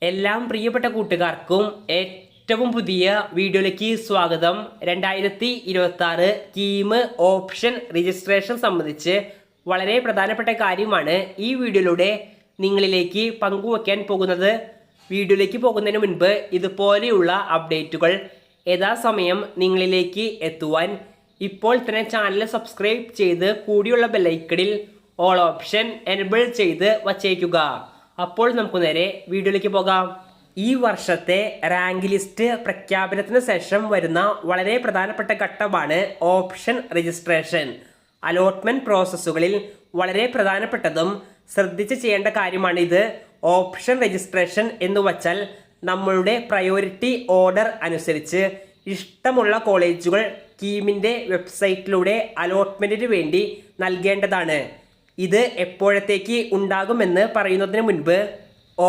എല്ലാം പ്രിയപ്പെട്ട കൂട്ടുകാർക്കും ഏറ്റവും പുതിയ വീഡിയോയിലേക്ക് സ്വാഗതം. 2026 കീം ഓപ്ഷൻ രജിസ്ട്രേഷൻ സംബന്ധിച്ച് വളരെ പ്രധാനപ്പെട്ട കാര്യമാണ് ഈ വീഡിയോയിലൂടെ നിങ്ങളിലേക്ക് പങ്കുവയ്ക്കാൻ പോകുന്നത്. വീഡിയോയിലേക്ക് പോകുന്നതിന് മുൻപ് ഇതുപോലെയുള്ള അപ്ഡേറ്റുകൾ യഥാസമയം നിങ്ങളിലേക്ക് എത്തുവാൻ ഇപ്പോൾ തന്നെ ചാനൽ സബ്സ്ക്രൈബ് ചെയ്ത് കൂടിയുള്ള ബെല്ലൈക്കണിൽ ഓൾ ഓപ്ഷൻ എനേബിൾ ചെയ്ത് വച്ചേക്കുക. അപ്പോൾ നമുക്ക് നേരെ വീഡിയോയിലേക്ക് പോകാം. ഈ വർഷത്തെ റാങ്ക് ലിസ്റ്റ് പ്രഖ്യാപനത്തിന് ശേഷം വരുന്ന വളരെ പ്രധാനപ്പെട്ട ഘട്ടമാണ് ഓപ്ഷൻ രജിസ്ട്രേഷൻ. അലോട്ട്മെന്റ് പ്രോസസ്സുകളിൽ വളരെ പ്രധാനപ്പെട്ടതും ശ്രദ്ധിച്ച് ചെയ്യേണ്ട കാര്യമാണിത്. ഓപ്ഷൻ രജിസ്ട്രേഷൻ എന്ന് വച്ചാൽ നമ്മളുടെ പ്രയോറിറ്റി ഓർഡർ അനുസരിച്ച് ഇഷ്ടമുള്ള കോളേജുകൾ കീമിൻ്റെ വെബ്സൈറ്റിലൂടെ അലോട്ട്മെൻറ്റിന് വേണ്ടി നൽകേണ്ടതാണ്. ഇത് എപ്പോഴത്തേക്ക് ഉണ്ടാകുമെന്ന് പറയുന്നതിന് മുൻപ്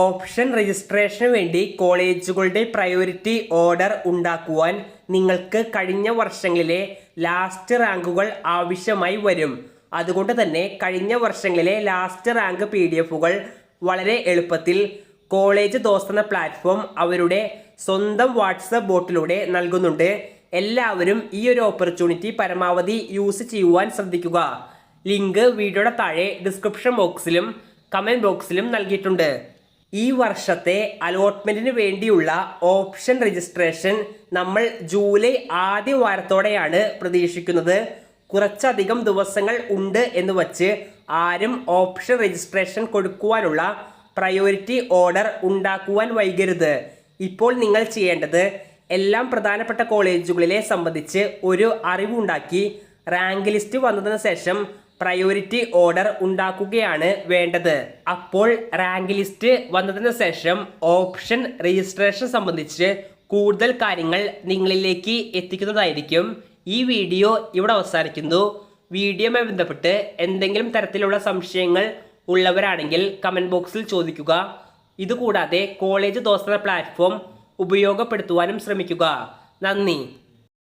ഓപ്ഷൻ രജിസ്ട്രേഷന് വേണ്ടി കോളേജുകളുടെ പ്രയോറിറ്റി ഓർഡർ ഉണ്ടാക്കുവാൻ നിങ്ങൾക്ക് കഴിഞ്ഞ വർഷങ്ങളിലെ ലാസ്റ്റ് റാങ്കുകൾ ആവശ്യമായി വരും. അതുകൊണ്ട് തന്നെ കഴിഞ്ഞ വർഷങ്ങളിലെ ലാസ്റ്റ് റാങ്ക് PDF-കൾ വളരെ എളുപ്പത്തിൽ കോളേജ് ദോസ്ത് എന്ന പ്ലാറ്റ്ഫോം അവരുടെ സ്വന്തം വാട്സപ്പ് ബോട്ടിലൂടെ നൽകുന്നുണ്ട്. എല്ലാവരും ഈ ഒരു ഓപ്പർച്യൂണിറ്റി പരമാവധി യൂസ് ചെയ്യുവാൻ ശ്രദ്ധിക്കുക. ലിങ്ക് വീഡിയോയുടെ താഴെ ഡിസ്ക്രിപ്ഷൻ ബോക്സിലും കമൻറ്റ് ബോക്സിലും നൽകിയിട്ടുണ്ട്. ഈ വർഷത്തെ അലോട്ട്മെൻറ്റിന് വേണ്ടിയുള്ള ഓപ്ഷൻ രജിസ്ട്രേഷൻ നമ്മൾ ജൂലൈ ആദ്യ വാരത്തോടെയാണ് പ്രതീക്ഷിക്കുന്നത്. കുറച്ചധികം ദിവസങ്ങൾ ഉണ്ട് എന്ന് വച്ച് ആരും ഓപ്ഷൻ രജിസ്ട്രേഷൻ കൊടുക്കുവാനുള്ള പ്രയോറിറ്റി ഓർഡർ ഉണ്ടാക്കുവാൻ വൈകരുത്. ഇപ്പോൾ നിങ്ങൾ ചെയ്യേണ്ടത് എല്ലാം പ്രധാനപ്പെട്ട കോളേജുകളിലെ സംബന്ധിച്ച് ഒരു അറിവുണ്ടാക്കി റാങ്ക് ലിസ്റ്റ് വന്നതിന് ശേഷം പ്രയോറിറ്റി ഓർഡർ ഉണ്ടാക്കുകയാണ് വേണ്ടത്. അപ്പോൾ റാങ്ക് ലിസ്റ്റ് വന്നതിന് ശേഷം ഓപ്ഷൻ രജിസ്ട്രേഷൻ സംബന്ധിച്ച് കൂടുതൽ കാര്യങ്ങൾ നിങ്ങളിലേക്ക് എത്തിക്കുന്നതായിരിക്കും. ഈ വീഡിയോ ഇവിടെ അവസാനിക്കുന്നു. വീഡിയോയുമായി ബന്ധപ്പെട്ട് എന്തെങ്കിലും തരത്തിലുള്ള സംശയങ്ങൾ ഉള്ളവരാണെങ്കിൽ കമൻറ്റ് ബോക്സിൽ ചോദിക്കുക. ഇതുകൂടാതെ കോളേജ് ദോസ്ത് പ്ലാറ്റ്ഫോം ഉപയോഗപ്പെടുത്തുവാനും ശ്രമിക്കുക. നന്ദി.